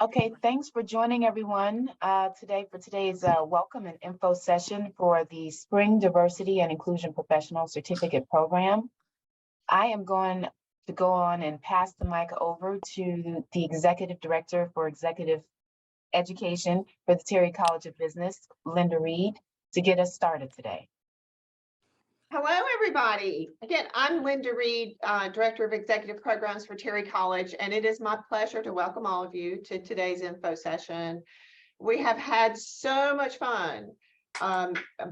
Okay, thanks for joining everyone today for today's welcome and info session for the Spring Diversity and Inclusion Professional Certificate Program. I am going to go on and pass the mic over to the Executive Director for Executive Education for the Terry College of Business, Linda Reed, to get us started today. Hello, everybody. Again, I'm Linda Reed, Director of Executive Programs for Terry College, and it is my pleasure to welcome all of you to today's info session. We have had so much fun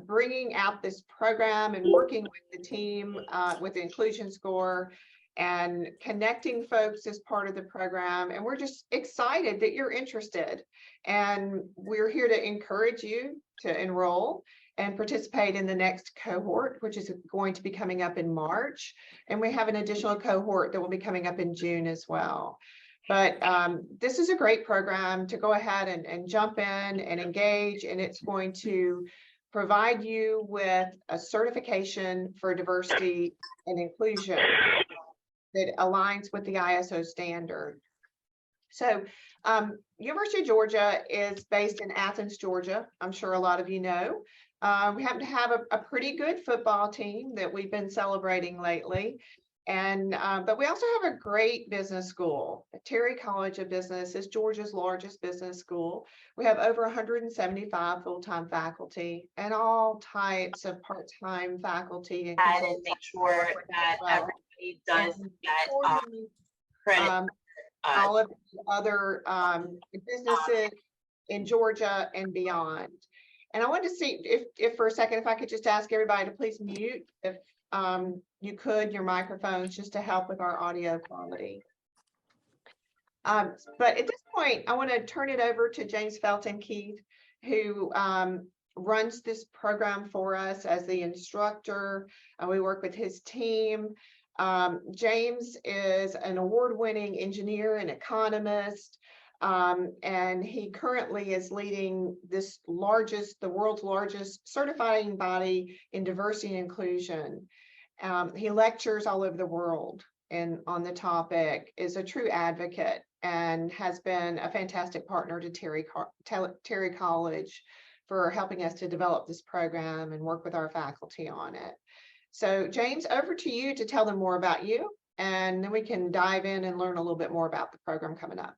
bringing out this program and working with the team with the Inclusion Score and connecting folks as part of the program. And we're just excited that you're interested. And we're here to encourage you to enroll and participate in the next cohort, which is going to be coming up in March. And we have an additional cohort that will be coming up in June as well. But this is a great program to go ahead and jump in and engage, and it's going to provide you with a certification for diversity and inclusion that aligns with the ISO standard. So University of Georgia is based in Athens, Georgia. I'm sure a lot of you know. We happen to have a pretty good football team that we've been celebrating lately. And but we also have a great business school. Terry College of Business is Georgia's largest business school. We have over 175 full-time faculty and all types of part-time faculty. And make sure that everybody does get credit. All of the other businesses in Georgia and beyond. And I wanted to see if for a second, if I could just ask everybody to please mute if you could your microphones, just to help with our audio quality. But at this point, I want to turn it over to James Felton Keith, who runs this program for us as the instructor. We work with his team. James is an award-winning engineer and economist. And he currently is leading the world's largest certifying body in diversity and inclusion. He lectures all over the world and on the topic, is a true advocate, and has been a fantastic partner to Terry College for helping us to develop this program and work with our faculty on it. So James, over to you to tell them more about you, and then we can dive in and learn a little bit more about the program coming up.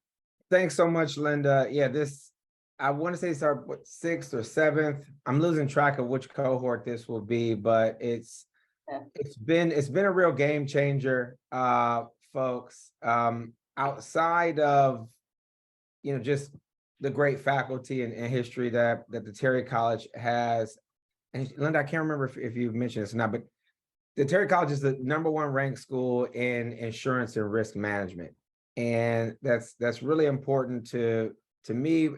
Thanks so much, Linda. Yeah, I want to say it's our 6th or 7th. I'm losing track of which cohort this will be, but it's been a real game changer, folks. Outside of just the great faculty and history that the Terry College has, and Linda, I can't remember if you've mentioned this or not, but the Terry College is the #1 ranked school in insurance and risk management. And that's really important to me.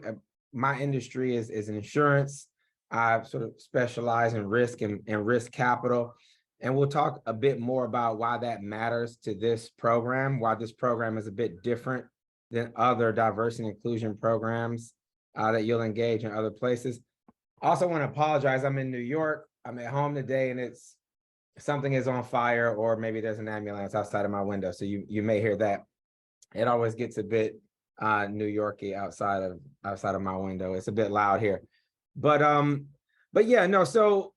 My industry is in insurance. I sort of specialize in risk and risk capital. And we'll talk a bit more about why that matters to this program, why this program is a bit different than other diversity and inclusion programs that you'll engage in other places. I also want to apologize. I'm in New York. I'm at home today, and something is on fire, or maybe there's an ambulance outside of my window. So you may hear that. It always gets a bit New Yorky outside of my window. It's a bit loud here, but yeah, no. So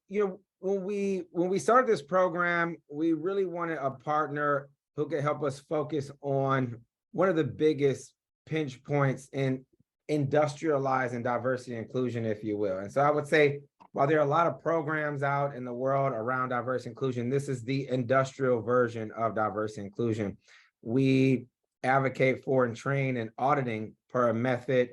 when we started this program, we really wanted a partner who could help us focus on one of the biggest pinch points in industrializing diversity and inclusion, if you will. And so I would say, while there are a lot of programs out in the world around diversity and inclusion, this is the industrial version of diversity and inclusion. We advocate for and train in auditing per a method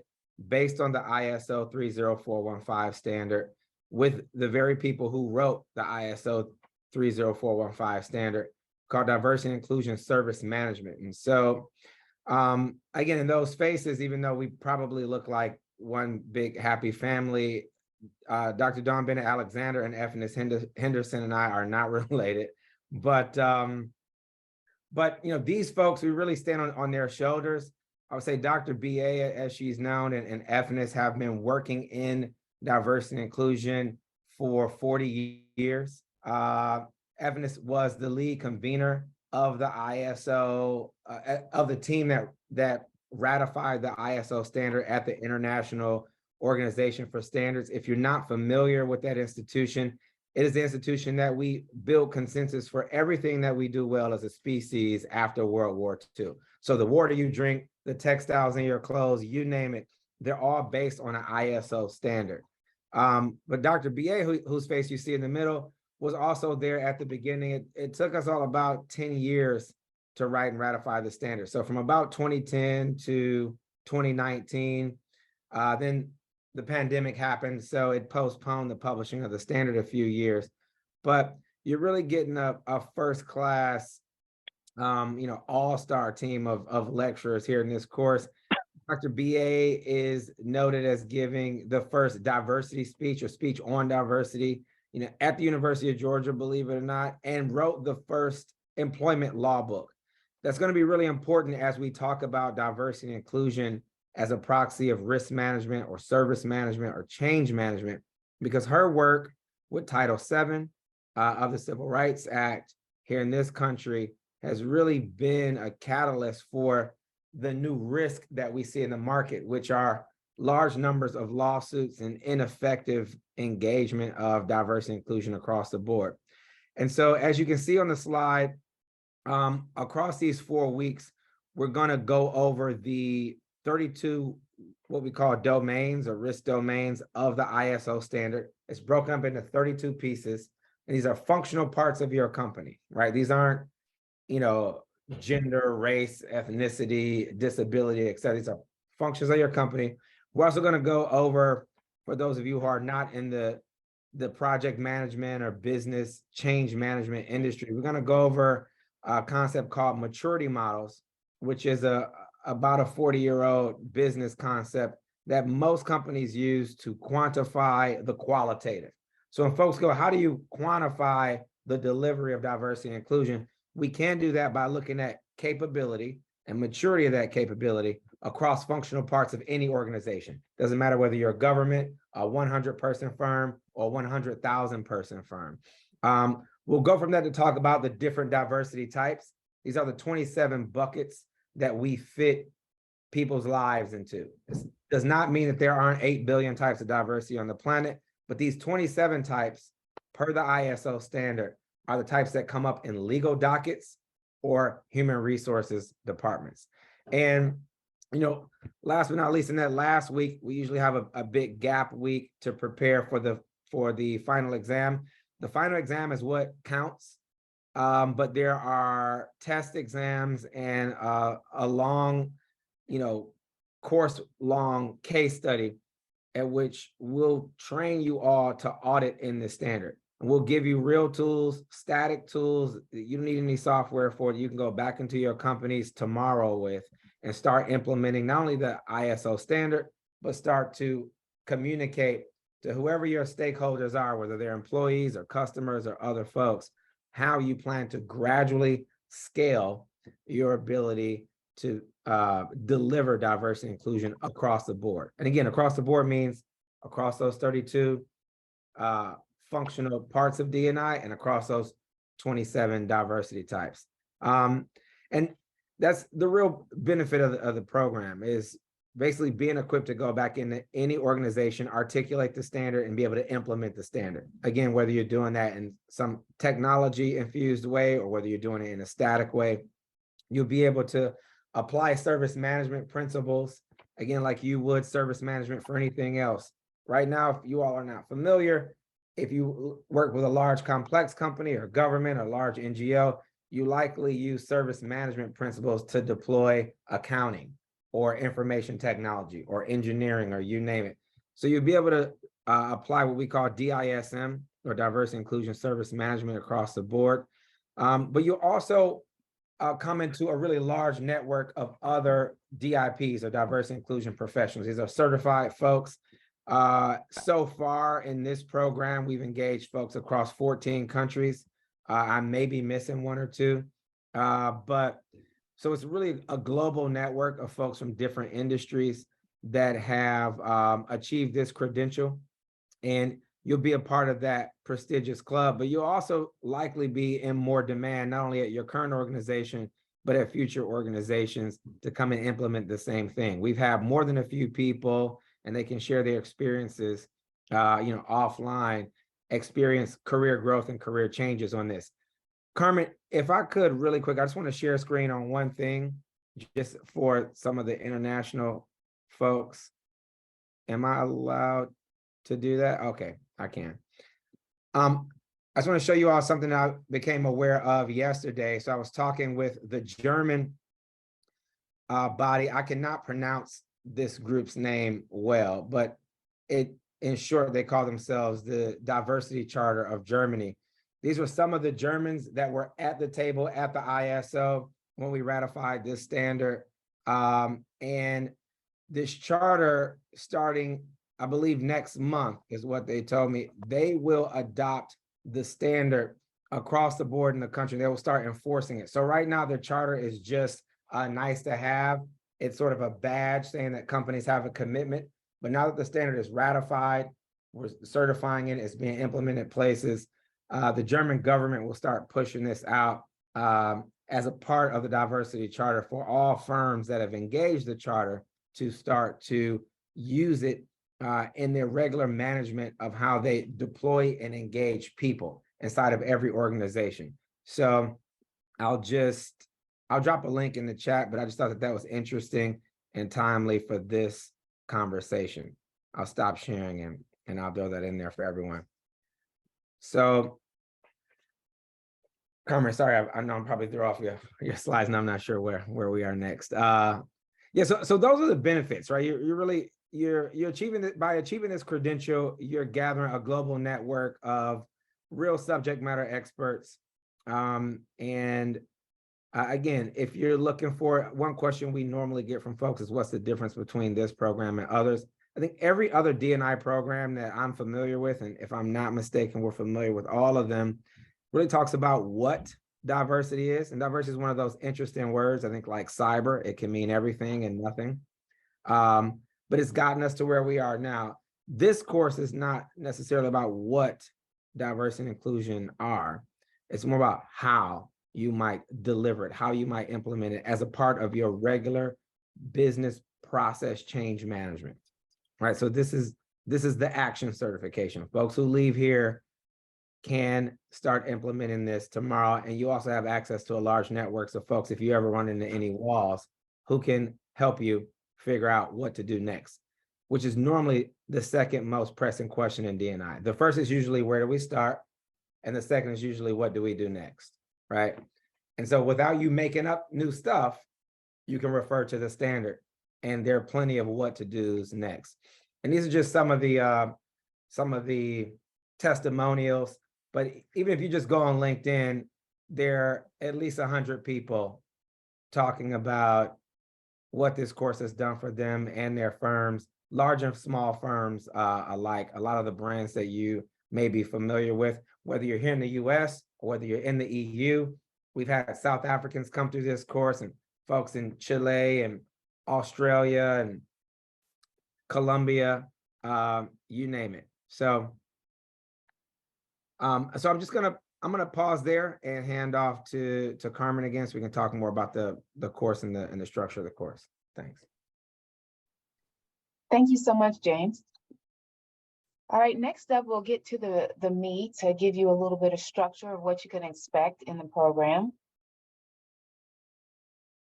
based on the ISO 30415 standard, with the very people who wrote the ISO 30415 standard, called diversity and inclusion service management. And so again, in those spaces, even though we probably look like one big happy family, Dr. Dawn Bennett Alexander and Ephanis Henderson and I are not related, but these folks, we really stand on their shoulders. I would say Dr. B.A., as she's known, and Ephanis have been working in diversity and inclusion for 40 years. Ephanis was the lead convener of the ISO, of the team that ratified the ISO standard at the International Organization for Standards. If you're not familiar with that institution, it is the institution that we build consensus for everything that we do well as a species after World War II. So the water you drink, the textiles in your clothes, you name it, they're all based on an ISO standard. But Dr. BA, whose face you see in the middle, was also there at the beginning. It took us all about 10 years to write and ratify the standard. So from about 2010 to 2019, then the pandemic happened, so it postponed the publishing of the standard a few years. But you're really getting a first class, all-star team of lecturers here in this course. Dr. BA is noted as giving the first diversity speech or speech on diversity, at the University of Georgia, believe it or not, and wrote the first employment law book. That's going to be really important as we talk about diversity and inclusion as a proxy of risk management or service management or change management, because her work with Title VII of the Civil Rights Act here in this country has really been a catalyst for the new risk that we see in the market, which are large numbers of lawsuits and ineffective engagement of diversity and inclusion across the board. And so, as you can see on the slide, across these 4 weeks, we're going to go over the 32, what we call domains or risk domains of the ISO standard. It's broken up into 32 pieces, and these are functional parts of your company, right? These aren't, gender, race, ethnicity, disability, et cetera. These are functions of your company. We're also going to go over, for those of you who are not in the project management or business change management industry, we're going to go over a concept called maturity models, which is about a 40-year-old business concept that most companies use to quantify the qualitative. So when folks go, how do you quantify the delivery of diversity and inclusion? We can do that by looking at capability and maturity of that capability across functional parts of any organization. Doesn't matter whether you're a government, a 100-person firm, or 100,000-person firm. We'll go from that to talk about the different diversity types. These are the 27 buckets that we fit people's lives into. This does not mean that there aren't 8 billion types of diversity on the planet, but these 27 types, per the ISO standard, are the types that come up in legal dockets or human resources departments. And, last but not least, in that last week, we usually have a big gap week to prepare for the final exam. The final exam is what counts, but there are test exams and a long, course-long case study at which we'll train you all to audit in the standard. And we'll give you real tools, static tools that you don't need any software for, that you can go back into your companies tomorrow with and start implementing not only the ISO standard, but start to communicate to whoever your stakeholders are, whether they're employees or customers or other folks, how you plan to gradually scale your ability to deliver diversity and inclusion across the board. And again, across the board means across those 32 functional parts of D&I and across those 27 diversity types. And that's the real benefit of the program, is basically being equipped to go back into any organization, articulate the standard, and be able to implement the standard. Again, whether you're doing that in some technology infused way or whether you're doing it in a static way, you'll be able to apply service management principles, again, like you would service management for anything else. Right now, if you all are not familiar, if you work with a large complex company or government or large NGO, you likely use service management principles to deploy accounting or information technology or engineering or you name it. So you'll be able to apply what we call DISM or diversity inclusion service management across the board. But you'll also come into a really large network of other DIPs or diversity inclusion professionals. These are certified folks. So far in this program, we've engaged folks across 14 countries. I may be missing one or two, but so it's really a global network of folks from different industries that have achieved this credential, and you'll be a part of that prestigious club, but you'll also likely be in more demand, not only at your current organization, but at future organizations to come and implement the same thing. We've had more than a few people, and they can share their experiences, offline, experience career growth and career changes on this. Carmen, if I could really quick, I just want to share a screen on one thing, just for some of the international folks. Am I allowed to do that? Okay, I can. I just want to show you all something I became aware of yesterday. So I was talking with the German body. I cannot pronounce this group's name well, but in short, they call themselves the Diversity Charter of Germany. These were some of the Germans that were at the table at the ISO when we ratified this standard. And this charter, starting, I believe, next month is what they told me, they will adopt the standard across the board in the country. They will start enforcing it. So right now, their charter is just nice to have. It's sort of a badge saying that companies have a commitment. But now that the standard is ratified, we're certifying it, it's being implemented places. The German government will start pushing this out as a part of the diversity charter for all firms that have engaged the charter to start to use it in their regular management of how they deploy and engage people inside of every organization. So I'll drop a link in the chat, but I just thought that was interesting and timely for this conversation. I'll stop sharing and I'll throw that in there for everyone. So, Carmen, sorry, I know I'm probably threw off your slides and I'm not sure where we are next. Yeah, so those are the benefits, right? You're achieving it by achieving this credential. You're gathering a global network of real subject matter experts. Again, if you're looking for, one question we normally get from folks is what's the difference between this program and others? I think every other D&I program that I'm familiar with, and if I'm not mistaken, we're familiar with all of them, really talks about what diversity is. And diversity is one of those interesting words. I think like cyber, it can mean everything and nothing. But it's gotten us to where we are now. This course is not necessarily about what diversity and inclusion are. It's more about how you might deliver it, how you might implement it as a part of your regular business process change management. Right. So this is the action certification. Folks who leave here can start implementing this tomorrow. And you also have access to a large network of folks, if you ever run into any walls, who can help you figure out what to do next, which is normally the second most pressing question in D&I. The first is usually, where do we start? And the second is usually, what do we do next? Right. And so without you making up new stuff, you can refer to the standard, and there are plenty of what to do's next. And these are just some of the testimonials. But even if you just go on LinkedIn, there are at least 100 people talking about what this course has done for them and their firms, large and small firms alike. A lot of the brands that you may be familiar with, whether you're here in the US or whether you're in the EU. We've had South Africans come through this course, and folks in Chile and Australia and Colombia, you name it. So I'm gonna pause there and hand off to Carmen again, so we can talk more about the course and the structure of the course. Thanks. Thank you so much, James. All right, next up, we'll get to the meat to give you a little bit of structure of what you can expect in the program.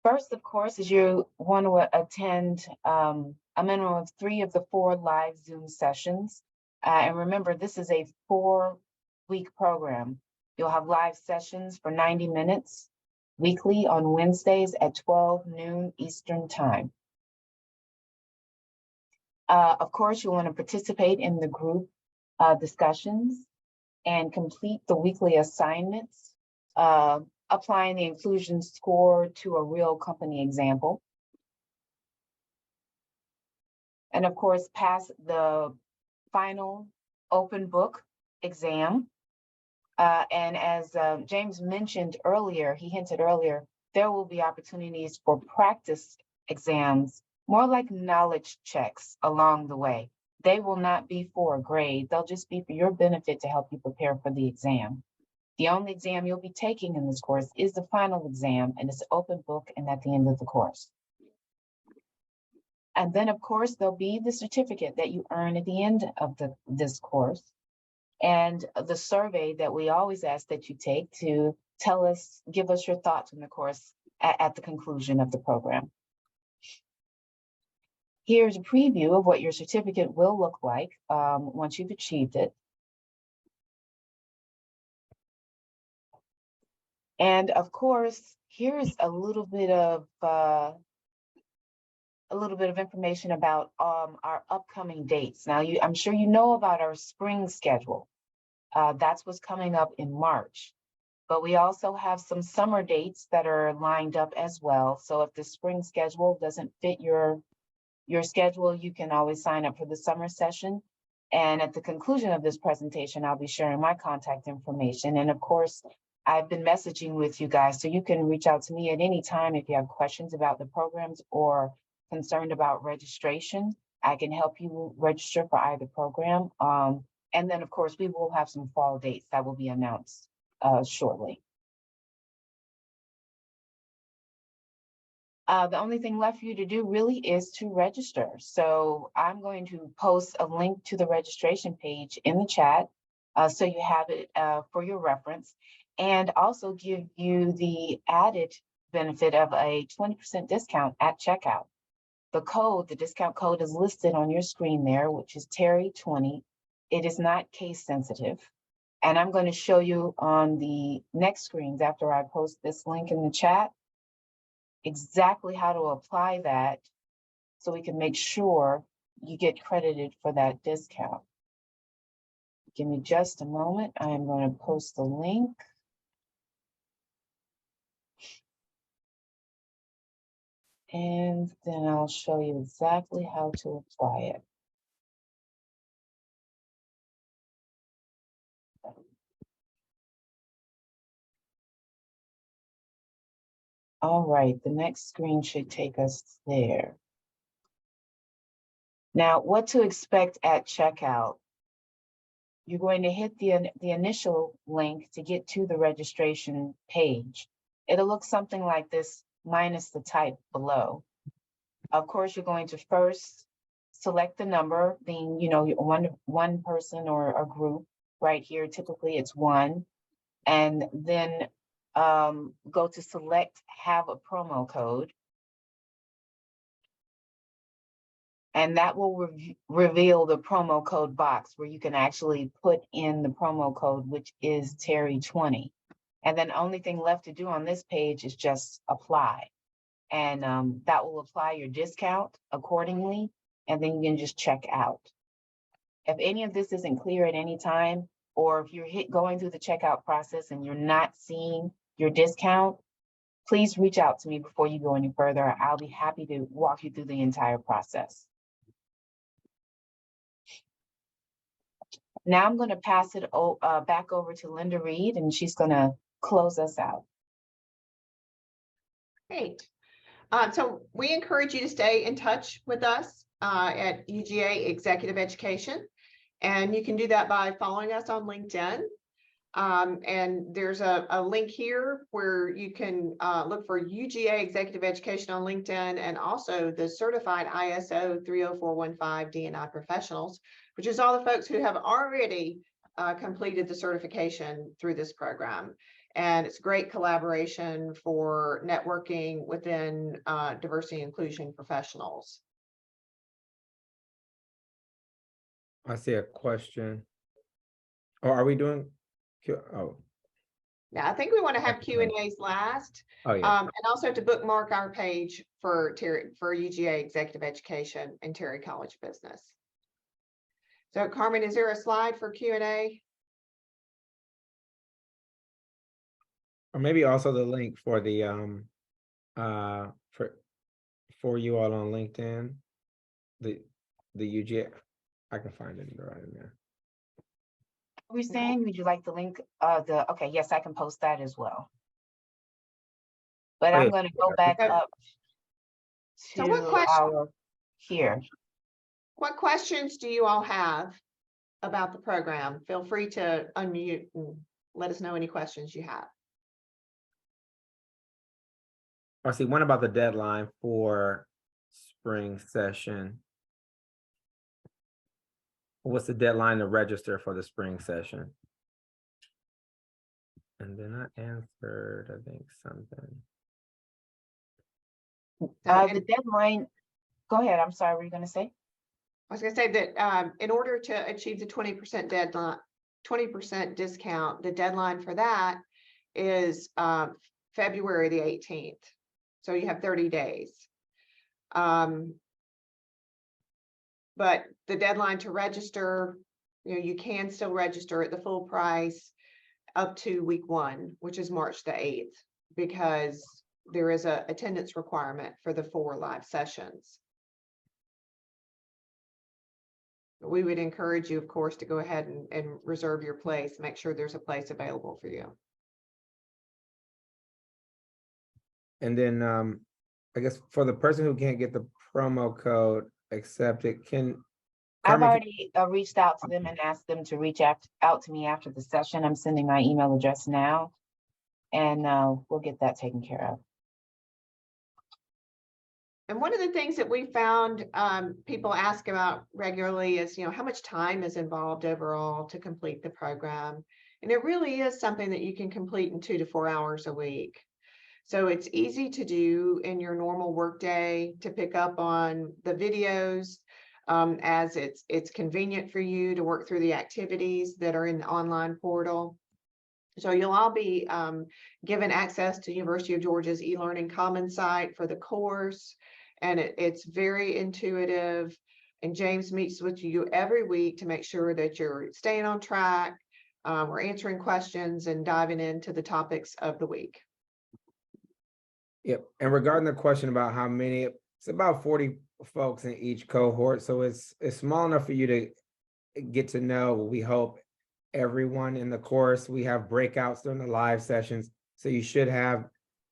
First, of course, is you want to attend a minimum of 3 of the 4 live Zoom sessions. And remember, this is a 4-week program. You'll have live sessions for 90 minutes weekly on Wednesdays at 12 noon Eastern time. Of course, you want to participate in the group discussions and complete the weekly assignments, applying the inclusion score to a real company example. And of course, pass the final open book exam. And as James mentioned earlier, he hinted earlier, there will be opportunities for practice exams, more like knowledge checks along the way. They will not be for a grade. They'll just be for your benefit to help you prepare for the exam. The only exam you'll be taking in this course is the final exam, and it's open book and at the end of the course. And then, of course, there'll be the certificate that you earn at the end of this course, and the survey that we always ask that you take to give us your thoughts on the course at the conclusion of the program. Here's a preview of what your certificate will look like once you've achieved it. And of course, here's a little bit of information about our upcoming dates. Now, I'm sure you know about our spring schedule. That's what's coming up in March. But we also have some summer dates that are lined up as well. So if the spring schedule doesn't fit your schedule, you can always sign up for the summer session. And at the conclusion of this presentation, I'll be sharing my contact information. And of course, I've been messaging with you guys, so you can reach out to me at any time if you have questions about the programs or concerned about registration. I can help you register for either program. And then, of course, we will have some fall dates that will be announced shortly. The only thing left for you to do really is to register. So I'm going to post a link to the registration page in the chat so you have it for your reference, and also give you the added benefit of a 20% discount at checkout. The discount code is listed on your screen there, which is Terry20. It is not case sensitive. And I'm going to show you on the next screens after I post this link in the chat exactly how to apply that so we can make sure you get credited for that discount. Give me just a moment. I am going to post the link. And then I'll show you exactly how to apply it. All right, the next screen should take us there. Now, what to expect at checkout? You're going to hit the initial link to get to the registration page. It'll look something like this, minus the type below. Of course, you're going to first select the number, being, one person or a group. Right here, typically it's 1. And then go to select have a promo code. And that will reveal the promo code box where you can actually put in the promo code, which is Terry20. And then the only thing left to do on this page is just apply. And that will apply your discount accordingly. And then you can just check out. If any of this isn't clear at any time, or if you're going through the checkout process and you're not seeing your discount, please reach out to me before you go any further. I'll be happy to walk you through the entire process. Now I'm going to pass it back over to Linda Reed, and she's going to close us out. Great. So we encourage you to stay in touch with us at UGA Executive Education. And you can do that by following us on LinkedIn. And there's a link here where you can look for UGA Executive Education on LinkedIn, and also the certified ISO 30415 D&I professionals, which is all the folks who have already completed the certification through this program. And it's great collaboration for networking within diversity and inclusion professionals. I see a question. Oh, are we doing? Oh. Now, I think we want to have Q&As last. Oh, yeah. And also to bookmark our page for UGA Executive Education and Terry College Business. So, Carmen, is there a slide for Q&A? Or maybe also the link for the for you all on LinkedIn. The UGA. I can find it right in there. What were you saying? Would you like the link? Okay, yes, I can post that as well. But I'm going to go back up to here. What questions do you all have about the program? Feel free to unmute and let us know any questions you have. I see one about the deadline for spring session. What's the deadline to register for the spring session? And then I answered, I think, something. The deadline, go ahead, I'm sorry, what were you gonna say? I was gonna say that in order to achieve the 20% deadline, 20% discount, the deadline for that is February the 18th. So you have 30 days. But the deadline to register, you can still register at the full price up to week 1, which is March the 8th, because there is a attendance requirement for the 4 live sessions. We would encourage you, of course, to go ahead and reserve your place, make sure there's a place available for you. And then I guess for the person who can't get the promo code accepted, I've Carmen, already reached out to them and asked them to reach out to me after the session. I'm sending my email address now, and we'll get that taken care of. And one of the things that we found people ask about regularly is, how much time is involved overall to complete the program. And it really is something that you can complete in 2 to 4 hours a week. So it's easy to do in your normal workday, to pick up on the videos as it's convenient for you to work through the activities that are in the online portal. So you'll all be given access to University of Georgia's e-learning commons site for the course. And it's very intuitive. And James meets with you every week to make sure that you're staying on track. We're answering questions and diving into the topics of the week. Yep. And regarding the question about how many, it's about 40 folks in each cohort. So it's small enough for you to get to know, we hope, everyone in the course. We have breakouts during the live sessions. So you should have,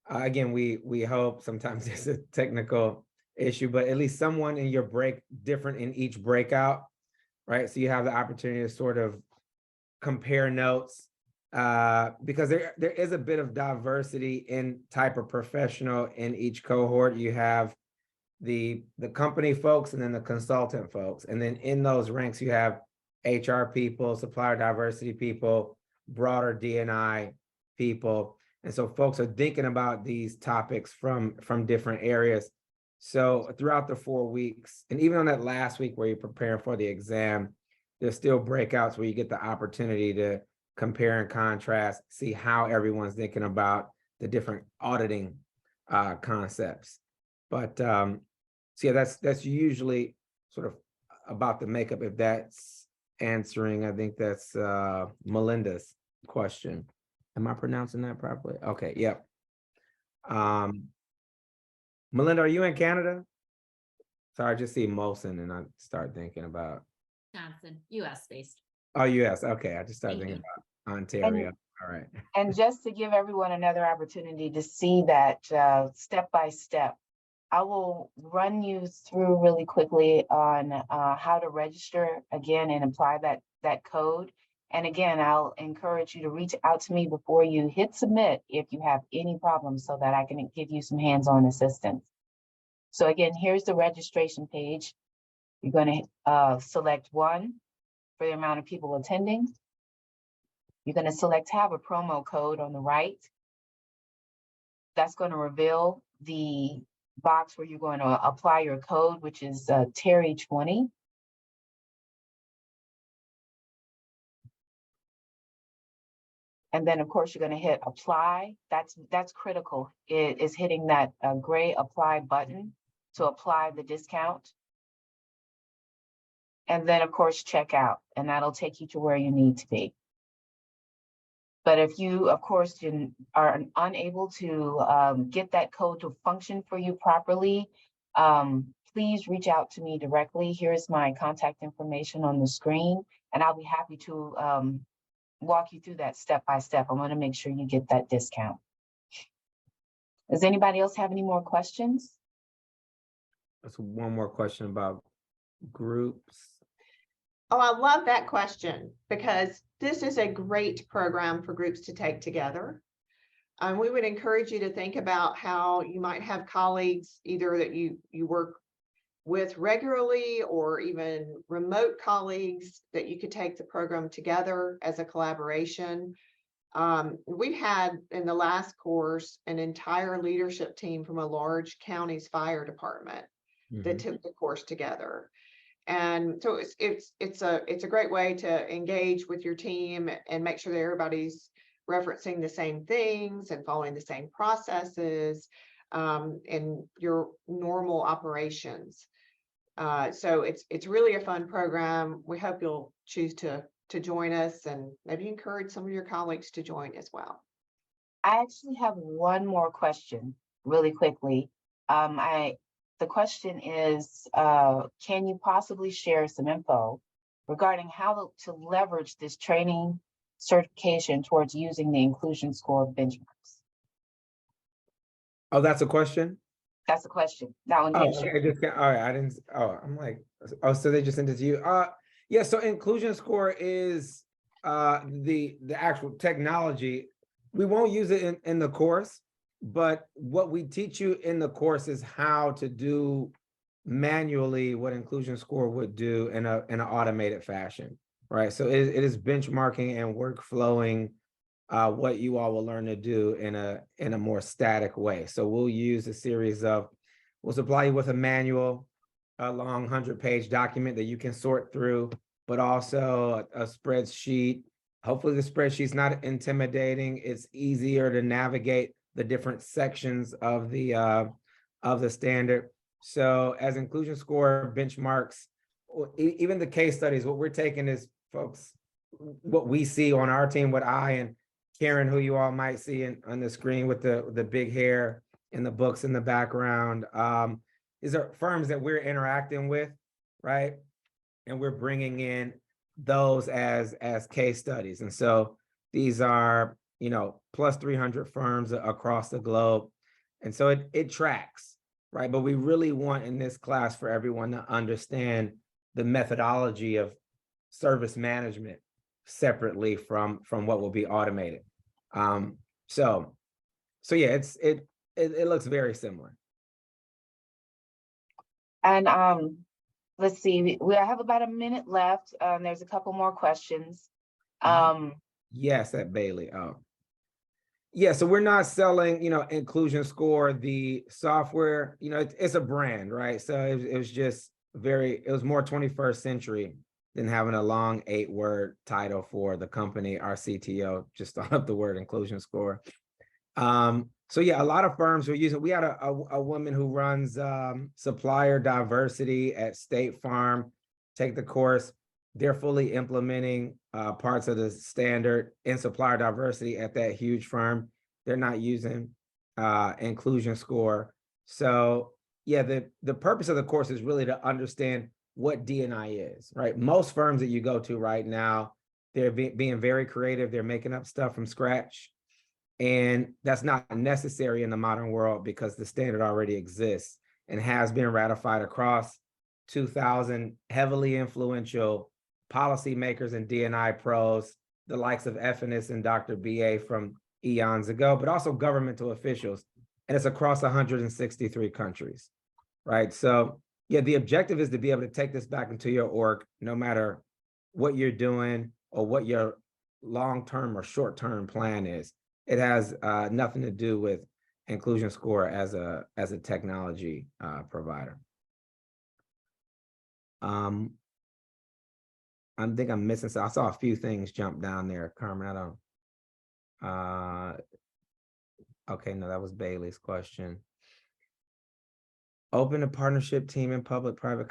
again, we hope, sometimes it's a technical issue, but at least someone in your different in each breakout, right? So you have the opportunity to sort of compare notes, because there is a bit of diversity in type of professional in each cohort. You have the company folks and then the consultant folks. And then in those ranks, you have HR people, supplier diversity people, broader D&I people. And so folks are thinking about these topics from different areas. So throughout the 4 weeks, and even on that last week where you're preparing for the exam, there's still breakouts where you get the opportunity to compare and contrast, see how everyone's thinking about the different auditing concepts. But so yeah, that's usually sort of about the makeup. If that's answering, I think that's Melinda's question. Am I pronouncing that properly? Okay, yep. Melinda, are you in Canada? Sorry, I just see Molson and I start thinking about Johnson, US based. Oh, US. Okay, I just started Thank thinking about Ontario. All right. And just to give everyone another opportunity to see that step by step, I will run you through really quickly on how to register again and apply that code. And again, I'll encourage you to reach out to me before you hit submit if you have any problems, so that I can give you some hands-on assistance. So again, here's the registration page. You're going to select 1 for the amount of people attending. You're going to select have a promo code on the right. That's going to reveal the box where you're going to apply your code, which is Terry20. And then, of course, you're going to hit apply. That's critical. It is hitting that gray apply button to apply the discount. And then, of course, check out, and that'll take you to where you need to be. But if you, of course, are unable to get that code to function for you properly, please reach out to me directly. Here's my contact information on the screen, and I'll be happy to walk you through that step by step. I want to make sure you get that discount. Does anybody else have any more questions? That's one more question about groups. Oh, I love that question because this is a great program for groups to take together. We would encourage you to think about how you might have colleagues either that you work with regularly or even remote colleagues that you could take the program together as a collaboration. We've had in the last course an entire leadership team from a large county's fire department that took the course together. And so it's a great way to engage with your team and make sure that everybody's referencing the same things and following the same processes in your normal operations. So it's really a fun program. We hope you'll choose to join us and maybe encourage some of your colleagues to join as well. I actually have one more question really quickly. The question is, can you possibly share some info regarding how to leverage this training certification towards using the inclusion score benchmarks? Oh, that's a question? That's the question. That one Oh, didn't share. okay, all right, I didn't, I'm like, oh, so they just sent it to you. Yeah, so inclusion score is the actual technology. We won't use it in the course, but what we teach you in the course is how to do manually what inclusion score would do in an automated fashion, right? So it is benchmarking and workflowing what you all will learn to do in a more static way. So we'll use a series of, we'll supply you with a manual, a long 100-page document that you can sort through, but also a spreadsheet. Hopefully the spreadsheet's not intimidating. It's easier to navigate the different sections of the standard. So as inclusion score benchmarks, even the case studies, what we're taking is, folks, what we see on our team, what I and Karen, who you all might see on the screen with the big hair and the books in the background, these are firms that we're interacting with, right? And we're bringing in those as case studies. And so these are, plus 300 firms across the globe. And so it tracks, right? But we really want in this class for everyone to understand the methodology of service management separately from what will be automated. So yeah, it looks very similar. And let's see, we have about a minute left. There's a couple more questions. Yes, at Bailey. Oh, yeah. So we're not selling, inclusion score, the software. It's a brand, right? So it was just it was more 21st century than having a long 8-word title for the company. Our CTO just thought up the word inclusion score. So yeah, a lot of firms were using. We had a woman who runs supplier diversity at State Farm take the course. They're fully implementing parts of the standard in supplier diversity at that huge firm. They're not using inclusion score. So yeah, the purpose of the course is really to understand what D&I is, right? Most firms that you go to right now, they're being very creative. They're making up stuff from scratch. And that's not necessary in the modern world because the standard already exists and has been ratified across 2,000 heavily influential policymakers and D&I pros, the likes of FNS and Dr. BA from eons ago, but also governmental officials. And it's across 163 countries, right? So yeah, the objective is to be able to take this back into your org, no matter what you're doing or what your long-term or short-term plan is. It has nothing to do with inclusion score as a technology provider. I think I'm missing. So I saw a few things jump down there, Carmen. Okay, no, that was Bailey's question. Open a partnership team in public-private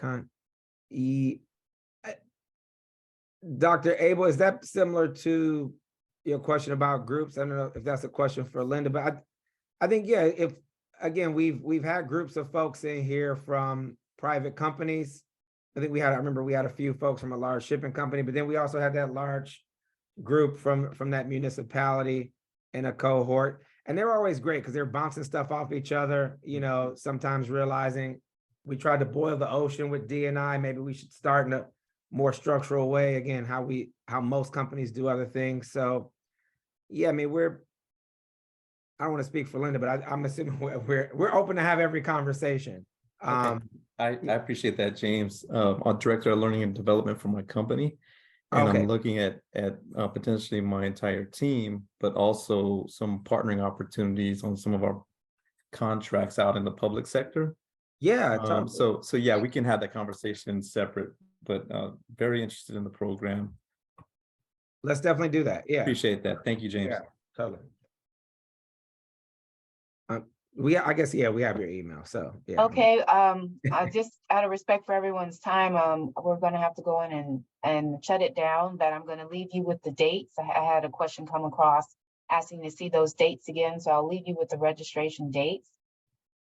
Dr. Abel, is that similar to your question about groups? I don't know if that's a question for Linda, but I think, yeah, if, again, we've had groups of folks in here from private companies. I think I remember we had a few folks from a large shipping company, but then we also had that large group from that municipality in a cohort. And they're always great because they're bouncing stuff off each other, sometimes realizing we tried to boil the ocean with D&I. Maybe we should start in more structural way, again, how most companies do other things. So yeah, I mean, I don't want to speak for Linda, but I'm assuming we're open to have every conversation. Okay. I appreciate that, James. I'm Director of Learning and Development for my company. And Okay. I'm looking at potentially my entire team, but also some partnering opportunities on some of our contracts out in the public sector. Yeah, totally. So yeah, we can have that conversation separate, but very interested in the program. Let's definitely do that. Yeah. Appreciate that. Thank you, James. Yeah, totally. I guess, yeah, we have your email, so yeah. Okay, I just out of respect for everyone's time, we're gonna have to go in and shut it down, but I'm gonna leave you with the dates. I had a question come across asking to see those dates again, so I'll leave you with the registration dates.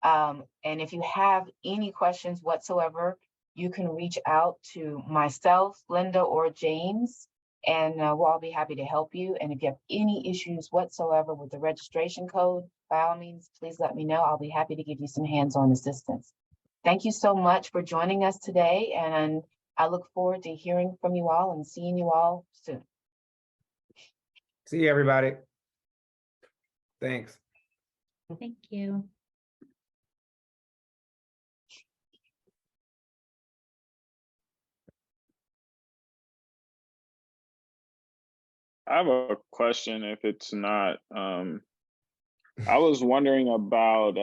And if you have any questions whatsoever, you can reach out to myself, Linda, or James, and we'll all be happy to help you. And if you have any issues whatsoever with the registration code, by all means, please let me know. I'll be happy to give you some hands-on assistance. Thank you so much for joining us today, and I look forward to hearing from you all and seeing you all soon. See you, everybody. Thanks. Thank you. I have a question if it's not, I was wondering about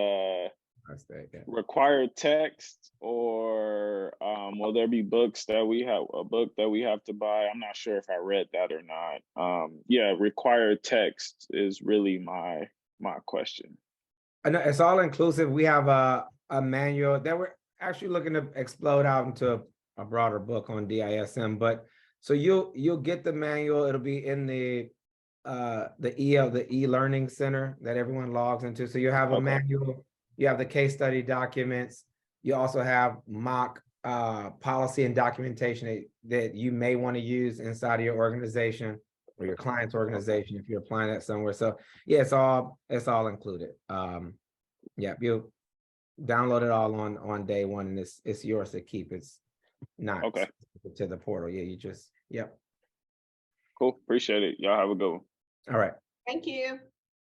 required text, or will there be books that a book that we have to buy? I'm not sure if I read that or not. Yeah, required text is really my question. And it's all inclusive. We have a manual that we're actually looking to explode out into a broader book on DISM, but so you'll get the manual. It'll be in the e-learning center that everyone logs into. So you have a manual, you have the case study documents, you also have mock policy and documentation that you may want to use inside of your organization or your client's organization if you're applying that somewhere. So yeah, it's all included. Yeah, you'll download it all on day one, and it's yours to keep. It's not to the portal. Yeah, you just, yep. Cool, appreciate it. Y'all have a good one. All right. Thank you.